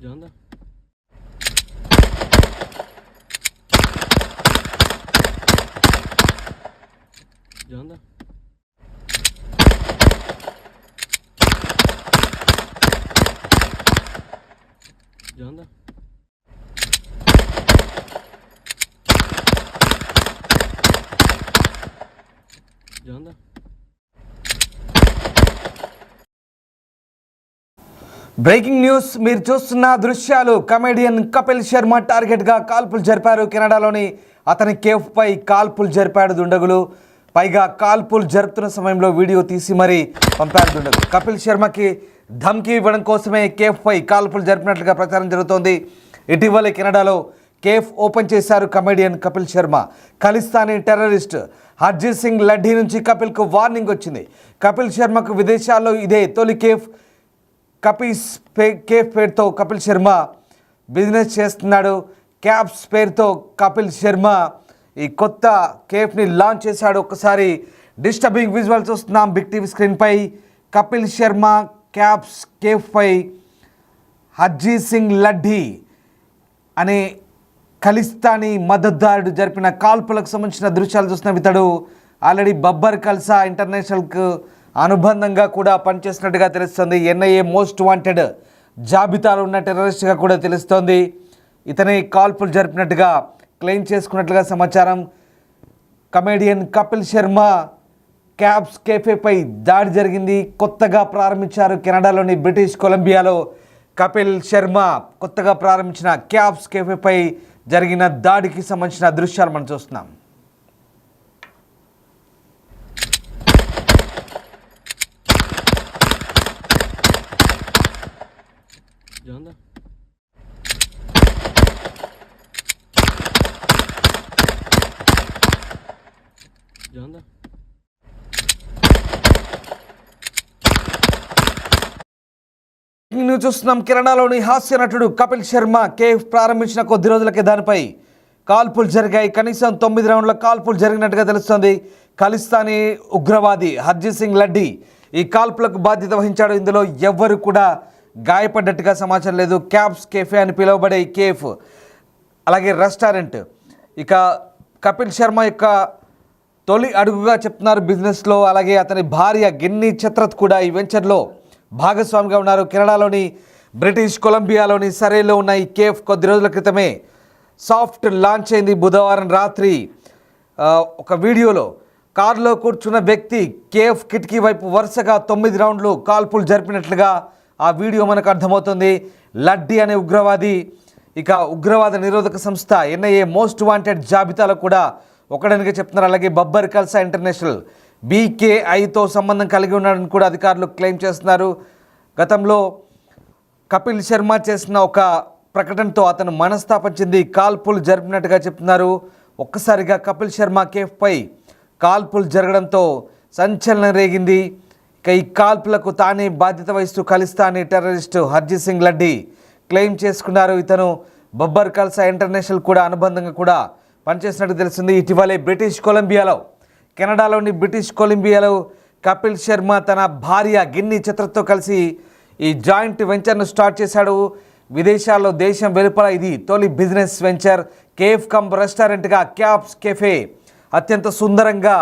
Janda. Janda. Janda. Janda. Breaking news మీరు చూస్తున్న దృశ్యాలు. కమెడియన్ కపిల్ శర్మ టార్గెట్గా కాల్పులు జరిపారు. కెనడాలోని అతని కేఫ్పై కాల్పులు జరిపాడు దుండగులు. పైగా కాల్పులు జరుపుతున్న సమయంలో వీడియో తీసి మరీ పంపారు దుండగులు. కపిల్ శర్మకి ధమ్కీ ఇవ్వడం కోసమే కేఫ్పై కాల్పులు జరిపినట్లుగా ప్రచారం జరుగుతోంది. ఇటీవలే కెనడాలో కేఫ్ ఓపెన్ చేశారు కమెడియన్ కపిల్ శర్మ. ఖలిస్తానీ టెర్రరిస్ట్ హర్జీత్ సింగ్ లడ్డీ నుంచి కపిల్కు వార్నింగ్ వచ్చింది. కపిల్ శర్మకు విదేశాల్లో ఇదే తొలి కేఫ్. కేఫ్ పేరుతో కపిల్ శర్మ బిజినెస్ చేస్తున్నాడు. క్యాబ్స్ పేరుతో కపిల్ శర్మ ఈ కొత్త కేఫ్ని లాంచ్ చేశాడు. ఒక్కసారి డిస్టర్బింగ్ విజువల్స్ వస్తున్నాం బిగ్ టీవీ స్క్రీన్పై. కపిల్ శర్మ క్యాబ్స్ కేఫ్పై హర్జీత్ సింగ్ లడ్డీ అనే ఖలిస్తానీ మద్దతుదారుడు జరిపిన కాల్పులకు సంబంధించిన దృశ్యాలు చూస్తున్నాం. ఇతడు ఆల్రెడీ బబ్బర్ ఖల్సా ఇంటర్నేషనల్కు అనుబంధంగా కూడా పనిచేసినట్టుగా తెలుస్తోంది. ఎన్ఐఏ మోస్ట్ వాంటెడ్ జాబితాలో ఉన్న టెర్రరిస్ట్గా కూడా తెలుస్తోంది. ఇతనే కాల్పులు జరిపినట్టుగా క్లెయిమ్ చేసుకున్నట్లుగా సమాచారం. కమెడియన్ కపిల్ శర్మ క్యాబ్స్ కేఫేపై దాడి జరిగింది. కొత్తగా ప్రారంభించారు కెనడాలోని బ్రిటిష్ కొలంబియాలో. కపిల్ శర్మ కొత్తగా ప్రారంభించిన క్యాబ్స్ కేఫేపై జరిగిన దాడికి సంబంధించిన దృశ్యాలు మనం చూస్తున్నాం. Janda. Janda. న్యూస్ చూస్తున్నాం. కెనడాలోని హాస్య నటుడు కపిల్ శర్మ కేఫ్ ప్రారంభించిన కొద్ది రోజులకే దానిపై కాల్పులు జరిగాయి. కనీసం 9 రౌండ్ల కాల్పులు జరిగినట్టుగా తెలుస్తోంది. ఖలిస్తానీ ఉగ్రవాది హర్జీత్ సింగ్ లడ్డీ ఈ కాల్పులకు బాధ్యత వహించాడు. ఇందులో ఎవ్వరు కూడా గాయపడ్డట్టుగా సమాచారం లేదు. క్యాబ్స్ కేఫే అని పిలువబడే ఈ కేఫ్ అలాగే రెస్టారెంట్ ఇక కపిల్ శర్మ యొక్క తొలి అడుగుగా చెప్తున్నారు బిజినెస్లో. అలాగే అతని భార్య గిన్నీ చత్రత్ కూడా ఈ వెంచర్లో భాగస్వామిగా ఉన్నారు. కెనడాలోని బ్రిటిష్ కొలంబియాలోని సరేలో ఉన్న ఈ కేఫ్ కొద్ది రోజుల క్రితమే సాఫ్ట్ లాంచ్ అయింది. బుధవారం రాత్రి ఒక వీడియోలో కారులో కూర్చున్న వ్యక్తి కేఫ్ కిటికీ వైపు వరుసగా 9 రౌండ్లు కాల్పులు జరిపినట్లుగా ఆ వీడియో మనకు అర్థమవుతుంది. లడ్డీ అనే ఉగ్రవాది ఇక ఉగ్రవాద నిరోధక సంస్థ ఎన్ఐఏ మోస్ట్ వాంటెడ్ జాబితాలో కూడా ఒకడనిగా చెప్తున్నారు. అలాగే బబ్బర్ ఖల్సా ఇంటర్నేషనల్ బీకేఐతో సంబంధం కలిగి ఉన్నాడని కూడా అధికారులు క్లెయిమ్ చేస్తున్నారు. గతంలో కపిల్ శర్మ చేసిన ఒక ప్రకటనతో అతను మనస్తాపం చెంది కాల్పులు జరిపినట్టుగా చెప్తున్నారు. ఒక్కసారిగా కపిల్ శర్మ కేఫ్పై కాల్పులు జరగడంతో సంచలనం రేగింది. ఇక ఈ కాల్పులకు తానే బాధ్యత వహిస్తూ ఖలిస్తానీ టెర్రరిస్ట్ హర్జీత్ సింగ్ లడ్డీ క్లెయిమ్ చేసుకున్నారు. ఇతను బబ్బర్ ఖల్సా ఇంటర్నేషనల్ కూడా అనుబంధంగా కూడా పనిచేసినట్టు తెలిసింది. ఇటీవలే బ్రిటిష్ కొలంబియాలో కెనడాలోని బ్రిటిష్ కొలంబియాలో కపిల్ శర్మ తన భార్య గిన్నీ చత్రత్తో కలిసి ఈ జాయింట్ వెంచర్ను స్టార్ట్ చేశాడు. విదేశాల్లో దేశం వెలుపల ఇది తొలి బిజినెస్ వెంచర్. కేఫ్ కమ్ రెస్టారెంట్గా క్యాబ్స్ కెఫే అత్యంత సుందరంగా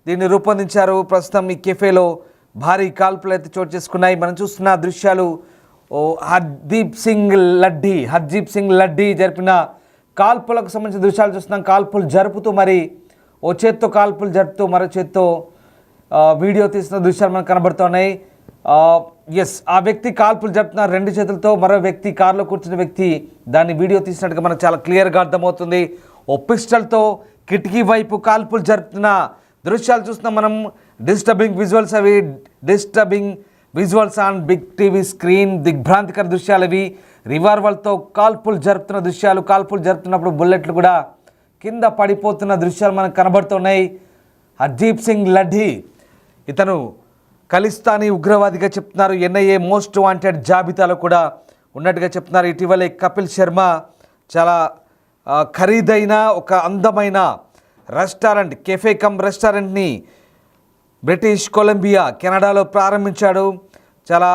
దీన్ని రూపొందించారు. ప్రస్తుతం ఈ కెఫేలో భారీ కాల్పులు అయితే చోటు చేసుకున్నాయి. మనం చూస్తున్న దృశ్యాలు హర్జీత్ సింగ్ లడ్డీ జరిపిన కాల్పులకు సంబంధించిన దృశ్యాలు చూస్తున్నాం. కాల్పులు జరుపుతూ మరి ఓ చేత్తో కాల్పులు జరుపుతూ మరో చేత్తో వీడియో తీస్తున్న దృశ్యాలు మనకు కనబడుతున్నాయి. ఆ వ్యక్తి కాల్పులు జరుపుతున్న 2 చేతులతో, మరో వ్యక్తి కారులో కూర్చున్న వ్యక్తి దాన్ని వీడియో తీసినట్టుగా మనకు చాలా క్లియర్గా అర్థమవుతుంది. ఓ పిస్టల్తో కిటికీ వైపు కాల్పులు జరుపుతున్న దృశ్యాలు చూస్తున్నాం మనం. Disturbing visuals on big TV screen. దిగ్భ్రాంతికర దృశ్యాలు ఇవి. రివాల్వర్తో కాల్పులు జరుపుతున్న దృశ్యాలు. కాల్పులు జరుపుతున్నప్పుడు బుల్లెట్లు కూడా కింద పడిపోతున్న దృశ్యాలు మనకు కనబడుతున్నాయి. హర్జీత్ సింగ్ లడ్డీ ఇతను ఖలిస్తానీ ఉగ్రవాదిగా చెప్తున్నారు. ఎన్ఐఏ మోస్ట్ వాంటెడ్ జాబితాలో కూడా ఉన్నట్టుగా చెప్తున్నారు. ఇటీవలే కపిల్ శర్మ చాలా ఖరీదైన ఒక అందమైన రెస్టారెంట్ కెఫే కమ్ రెస్టారెంట్ని బ్రిటిష్ కొలంబియా కెనడాలో ప్రారంభించాడు. చాలా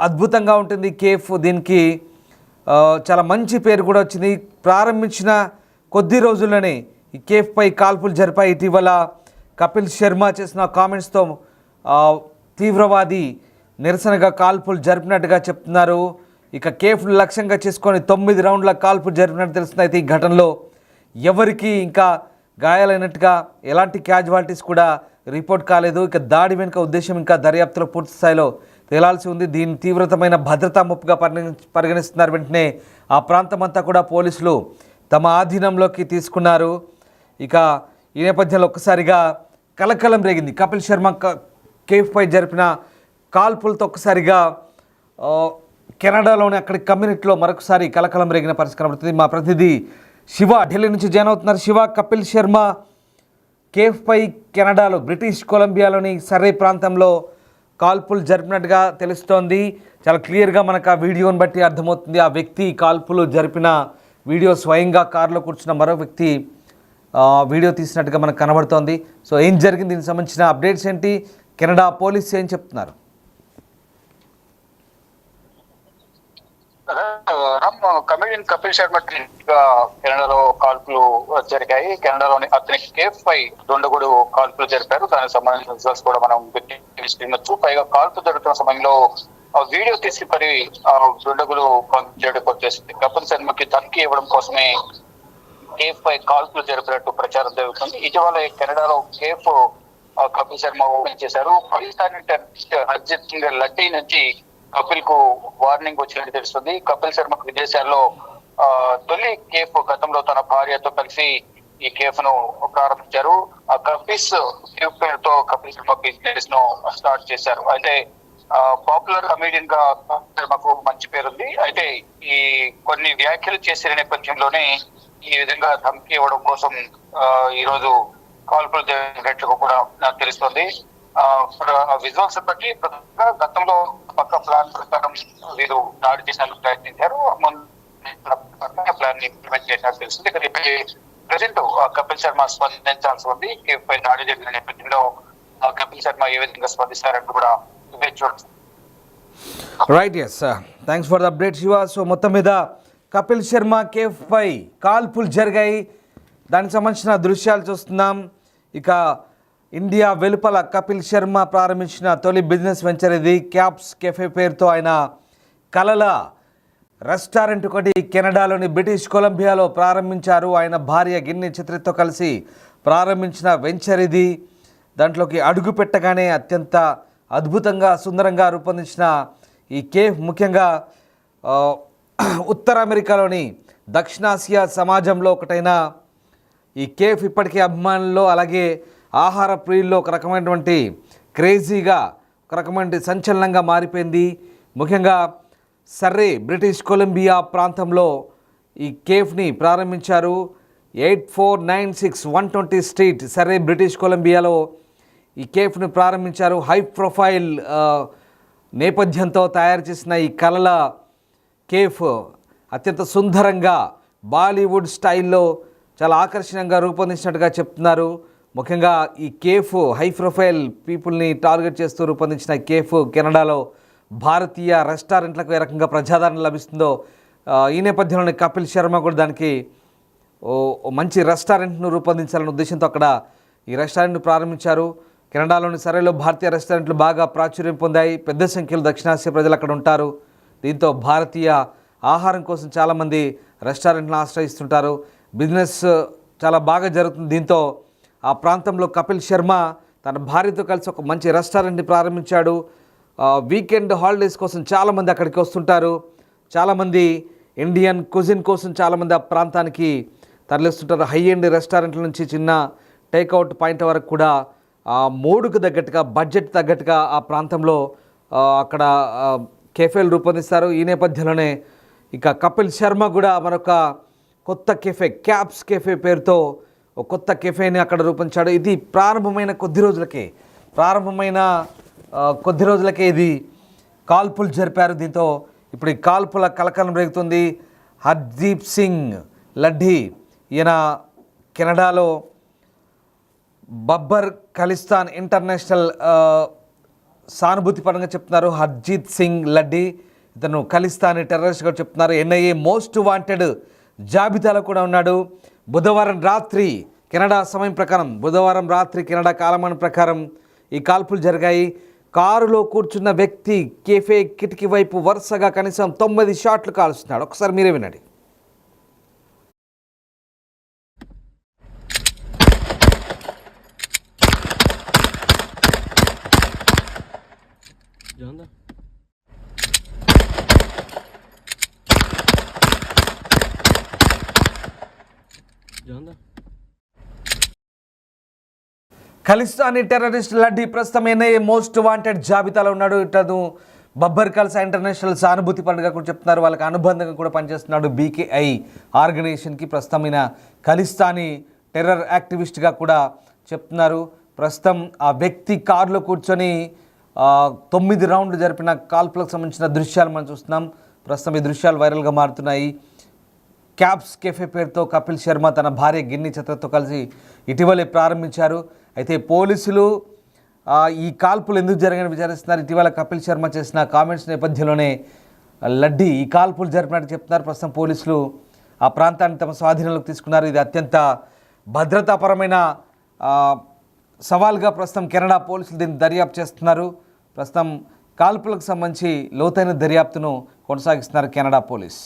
అద్భుతంగా ఉంటుంది కేఫ్. దీనికి చాలా మంచి పేరు కూడా వచ్చింది. ప్రారంభించిన కొద్ది రోజుల్లోనే ఈ కేఫ్పై కాల్పులు జరిపాయి. ఇటీవల కపిల్ శర్మ చేసిన కామెంట్స్తో తీవ్రవాది నిరసనగా కాల్పులు జరిపినట్టుగా చెప్తున్నారు. ఇక కేఫ్ను లక్ష్యంగా చేసుకొని 9 రౌండ్ల కాల్పులు జరిపినట్టు తెలుస్తుంది. అయితే ఈ ఘటనలో ఎవరికి ఇంకా గాయాలైనట్టుగా ఎలాంటి క్యాజువాలిటీస్ కూడా రిపోర్ట్ కాలేదు. ఇక దాడి వెనుక ఉద్దేశం ఇంకా దర్యాప్తులో పూర్తి స్థాయిలో తేలాల్సి ఉంది. దీన్ని తీవ్రతమైన భద్రతా ముప్పుగా పరిగణిస్తున్నారు. వెంటనే ఆ ప్రాంతమంతా కూడా పోలీసులు తమ ఆధీనంలోకి తీసుకున్నారు. ఇక ఈ నేపథ్యంలో ఒక్కసారిగా కలకలం రేగింది. కపిల్ శర్మ కేఫ్పై జరిపిన కాల్పులతో ఒక్కసారిగా కెనడాలోని అక్కడి కమ్యూనిటీలో మరొకసారి కలకలం రేగిన పరిస్థితి కనబడుతుంది. మా ప్రతినిధి శివ ఢిల్లీ నుంచి జాయిన్ అవుతున్నారు. శివ, కపిల్ శర్మ కేఫ్పై కెనడాలో బ్రిటిష్ కొలంబియాలోని సర్రే ప్రాంతంలో కాల్పులు జరిపినట్టుగా తెలుస్తోంది. చాలా క్లియర్గా మనకు ఆ వీడియోని బట్టి అర్థమవుతుంది. ఆ వ్యక్తి కాల్పులు జరిపిన వీడియో స్వయంగా కారులో కూర్చున్న మరో వ్యక్తి వీడియో తీసినట్టుగా మనకు కనబడుతోంది. సో ఏం జరిగింది, దీనికి సంబంధించిన అప్డేట్స్ ఏంటి, కెనడా పోలీస్ ఏం చెప్తున్నారు? కమెడియన్ కపిల్ శర్మ కెనడాలో కాల్పులు జరిగాయి. కెనడాలోని అతని కేఫ్ పై దుండగుడు కాల్పులు జరిపారు. దానికి సంబంధించిన రిజల్ట్స్ కూడా మనం వినొచ్చు. పైగా కాల్పులు జరుగుతున్న సమయంలో వీడియో తీసి మరి దుండగులు చేయడానికి వచ్చేసింది. కపిల్ శర్మకి ధమ్కి ఇవ్వడం కోసమే కేఫ్ పై కాల్పులు జరిపినట్టు ప్రచారం జరుగుతుంది. ఇటీవల కెనడాలో కేఫ్ కపిల్ శర్మ ఓపెన్ చేశారు. పాకిస్తాన్ హర్జిత్ సింగ్ లడ్డీ నుంచి కపిల్ కు వార్నింగ్ వచ్చినట్టు తెలుస్తుంది. కపిల్ శర్మకు విదేశాల్లో తొలి కేఫ్ గతంలో తన భార్యతో కలిసి ఈ కేఫ్ ను ప్రారంభించారు. ఆ కపిస్ కేఫ్ పేరుతో కపిల్ శర్మ బిజినెస్ ను స్టార్ట్ చేశారు. అయితే పాపులర్ కమీడియన్ గా శర్మకు మంచి పేరుంది. అయితే ఈ కొన్ని వ్యాఖ్యలు చేసిన నేపథ్యంలోనే ఈ విధంగా ధమ్కి ఇవ్వడం కోసం ఈ రోజు కాల్పులు జరిగినట్లుగా కూడా నాకు తెలుస్తుంది. విజువల్స్ బట్టి గతంలో పక్క ప్లాన్ ప్రకారం వీరు దాడి చేసేందుకు ప్రయత్నించారు. ప్లాన్ ఇంప్లిమెంట్ చేసినట్టు తెలుస్తుంది. ఇక్కడ ప్రజెంట్ కపిల్ శర్మ స్పందించాల్సి ఉంది. పై దాడి జరిగిన నేపథ్యంలో కపిల్ శర్మ ఏ విధంగా స్పందిస్తారంటూ కూడా చూడొచ్చు. Right, yes, thanks for the update Shiva. So మొత్తం మీద కపిల్ శర్మ కేఫ్ పై కాల్పులు జరిగాయి. దానికి సంబంధించిన దృశ్యాలు చూస్తున్నాం. ఇక ఇండియా వెలుపల కపిల్ శర్మ ప్రారంభించిన తొలి బిజినెస్ వెంచర్ ఇది. క్యాప్స్ కెఫే పేరుతో ఆయన కలల రెస్టారెంట్ ఒకటి కెనడాలోని బ్రిటిష్ కొలంబియాలో ప్రారంభించారు. ఆయన భార్య గిన్ని చిత్రతో కలిసి ప్రారంభించిన వెంచర్ ఇది. దాంట్లోకి అడుగు పెట్టగానే అత్యంత అద్భుతంగా సుందరంగా రూపొందించిన ఈ కేఫ్ ముఖ్యంగా ఉత్తర అమెరికాలోని దక్షిణాసియా సమాజంలో ఒకటైన ఈ కేఫ్ ఇప్పటికీ అభిమానుల్లో అలాగే ఆహార ప్రియుల్లో ఒక రకమైనటువంటి క్రేజీగా ఒక రకమైన సంచలనంగా మారిపోయింది. ముఖ్యంగా సర్రే బ్రిటిష్ కొలంబియా ప్రాంతంలో ఈ కేఫ్ని ప్రారంభించారు. 8496 120 స్ట్రీట్ సర్రే బ్రిటిష్ కొలంబియాలో ఈ కేఫ్ను ప్రారంభించారు. హై ప్రొఫైల్ నేపథ్యంతో తయారు చేసిన ఈ కలల కేఫ్ అత్యంత సుందరంగా బాలీవుడ్ స్టైల్లో చాలా ఆకర్షణీయంగా రూపొందించినట్టుగా చెప్తున్నారు. ముఖ్యంగా ఈ కేఫ్ హై ప్రొఫైల్ పీపుల్ని టార్గెట్ చేస్తూ రూపొందించిన కేఫ్ కెనడాలో భారతీయ రెస్టారెంట్లకు ఏ రకంగా ప్రజాదరణ లభిస్తుందో ఈ నేపథ్యంలోనే కపిల్ శర్మ కూడా దానికి మంచి రెస్టారెంట్ను రూపొందించాలనే ఉద్దేశంతో అక్కడ ఈ రెస్టారెంట్ను ప్రారంభించారు. కెనడాలోని సర్రేలో భారతీయ రెస్టారెంట్లు బాగా ప్రాచుర్యం పొందాయి. పెద్ద సంఖ్యలో దక్షిణాసియా ప్రజలు అక్కడ ఉంటారు. దీంతో భారతీయ ఆహారం కోసం చాలామంది రెస్టారెంట్లను ఆశ్రయిస్తుంటారు. బిజినెస్ చాలా బాగా జరుగుతుంది. దీంతో ఆ ప్రాంతంలో కపిల్ శర్మ తన భార్యతో కలిసి ఒక మంచి రెస్టారెంట్ని ప్రారంభించాడు. వీకెండ్ హాలిడేస్ కోసం చాలామంది అక్కడికి వస్తుంటారు. చాలామంది ఇండియన్ కుజిన్ కోసం చాలామంది ఆ ప్రాంతానికి తరలిస్తుంటారు. హై ఎండ్ రెస్టారెంట్ల నుంచి చిన్న టేక్అవుట్ పాయింట్ వరకు కూడా మూడుకు తగ్గట్టుగా బడ్జెట్ తగ్గట్టుగా ఆ ప్రాంతంలో అక్కడ కెఫేలు రూపొందిస్తారు. ఈ నేపథ్యంలోనే ఇక కపిల్ శర్మ కూడా మరొక కొత్త కెఫే క్యాప్స్ కెఫే పేరుతో ఒక కొత్త కెఫేని అక్కడ రూపొందించాడు. ఇది ప్రారంభమైన కొద్ది రోజులకే ఇది కాల్పులు జరిపారు. దీంతో ఇప్పుడు ఈ కాల్పుల కలకలం రేగుతుంది. హర్దీప్ సింగ్ లడ్డీ ఈయన కెనడాలో బబ్బర్ ఖలిస్తాన్ ఇంటర్నేషనల్ సానుభూతి పరంగా చెప్తున్నారు. హర్జీత్ సింగ్ లడ్డీ ఇతను ఖలిస్తానీ టెర్రరిస్ట్గా చెప్తున్నారు. ఎన్ఐఏ మోస్ట్ వాంటెడ్ జాబితాలో కూడా ఉన్నాడు. బుధవారం రాత్రి కెనడా సమయం ప్రకారం, బుధవారం రాత్రి కెనడా కాలమానం ప్రకారం ఈ కాల్పులు జరిగాయి. కారులో కూర్చున్న వ్యక్తి కేఫే కిటికీ వైపు వరుసగా కనీసం 9 షాట్లు కాల్స్తున్నాడు. ఒకసారి మీరే వినండి. జాందా జాందా ఖలిస్తానీ టెర్రరిస్ట్ లడ్డీ ప్రస్తుతం ఎన్ఐఏ మోస్ట్ వాంటెడ్ జాబితాలో ఉన్నాడు. ఇతను బబ్బర్ ఖల్సా ఇంటర్నేషనల్ సానుభూతి పండుగ కూడా చెప్తున్నారు. వాళ్ళకి అనుబంధంగా కూడా పనిచేస్తున్నాడు BKI ఆర్గనైజేషన్కి. ప్రస్తుతం ఈయన ఖలిస్తానీ టెర్రర్ యాక్టివిస్ట్గా కూడా చెప్తున్నారు. ప్రస్తుతం ఆ వ్యక్తి కారులో కూర్చొని 9 రౌండ్లు జరిపిన కాల్పులకు సంబంధించిన దృశ్యాలు మనం చూస్తున్నాం. ప్రస్తుతం ఈ దృశ్యాలు వైరల్గా మారుతున్నాయి. క్యాబ్స్ కెఫే పేరుతో కపిల్ శర్మ తన భార్య గిన్ని చత్రతో కలిసి ఇటీవలే ప్రారంభించారు. అయితే పోలీసులు ఈ కాల్పులు ఎందుకు జరిగాయని విచారిస్తున్నారు. ఇటీవల కపిల్ శర్మ చేసిన కామెంట్స్ నేపథ్యంలోనే లడ్డీ ఈ కాల్పులు జరిపినట్టు చెప్తున్నారు. ప్రస్తుతం పోలీసులు ఆ ప్రాంతాన్ని తమ స్వాధీనంలోకి తీసుకున్నారు. ఇది అత్యంత భద్రతాపరమైన సవాల్గా ప్రస్తుతం కెనడా పోలీసులు దీన్ని దర్యాప్తు చేస్తున్నారు. ప్రస్తుతం కాల్పులకు సంబంధించి లోతైన దర్యాప్తును కొనసాగిస్తున్నారు కెనడా పోలీస్.